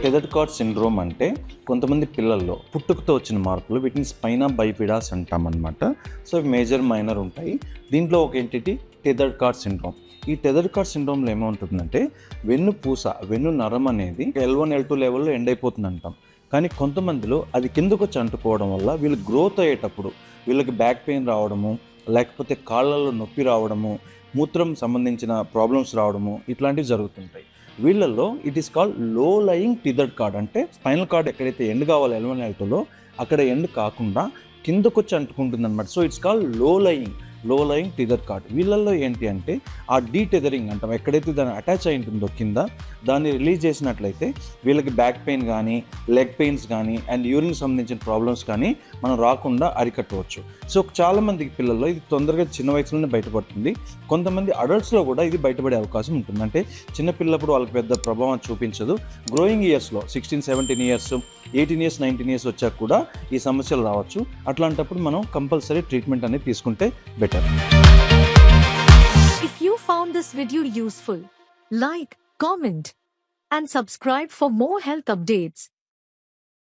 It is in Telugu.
టెథర్డ్ కార్డ్ సిండ్రోమ్ అంటే కొంతమంది పిల్లల్లో పుట్టుకతో వచ్చిన మార్పులు, వీటిని స్పైనా బైఫిడాస్ అంటామన్నమాట. సో మేజర్ మైనర్ ఉంటాయి. దీంట్లో ఒక ఏంటి టెథర్డ్ కార్డ్ సిండ్రోమ్. ఈ టెథర్డ్ కార్డ్ సిండ్రోమ్లో ఏమవుతుందంటే వెన్ను నరం అనేది L1 L2 లెవెల్లో ఎండ్ అయిపోతుంది అంటాం. కానీ కొంతమందిలో అది కిందకు వచ్చి అంటుకోవడం వల్ల వీళ్ళు గ్రోత్ అయ్యేటప్పుడు వీళ్ళకి బ్యాక్ పెయిన్ రావడము, లేకపోతే కాళ్ళల్లో నొప్పి రావడము, మూత్రం సంబంధించిన ప్రాబ్లమ్స్ రావడము, ఇట్లాంటివి జరుగుతుంటాయి. వీళ్ళల్లో it is called low lying tethered cord. అంటే స్పైనల్ కార్డ్ ఎక్కడైతే ఎండ్ కావాలో L1 L2లో అక్కడ ఎండ్ కాకుండా కిందకొచ్చి అంటుకుంటుంది అనమాట. So it's called low lying tethered cord. వీళ్ళల్లో ఏంటి అంటే ఆ డీటెథరింగ్ అంటాం, ఎక్కడైతే దాన్ని అటాచ్ అయి ఉంటుందో కింద దాన్ని రిలీజ్ చేసినట్లయితే వీళ్ళకి బ్యాక్ పెయిన్ కానీ, లెగ్ పెయిన్స్ కానీ, అండ్ యూరిన్ సంబంధించిన ప్రాబ్లమ్స్ కానీ మనం రాకుండా అరికట్టవచ్చు. సో చాలామందికి పిల్లల్లో ఇది తొందరగా చిన్న వయసులోనే బయటపడుతుంది. కొంతమంది అడల్ట్స్లో కూడా ఇది బయటపడే అవకాశం ఉంటుంది. అంటే చిన్నపిల్లప్పుడు వాళ్ళకి పెద్ద ప్రభావం చూపించదు. గ్రోయింగ్ ఇయర్స్లో 16, 17 ఇయర్స్, 18 ఇయర్స్, 19 ఇయర్స్ వచ్చాక కూడా ఈ సమస్యలు రావచ్చు. అట్లాంటప్పుడు మనం కంపల్సరీ ట్రీట్మెంట్ అనేది తీసుకుంటే better. If you found this video useful, like, comment, and subscribe for more health updates.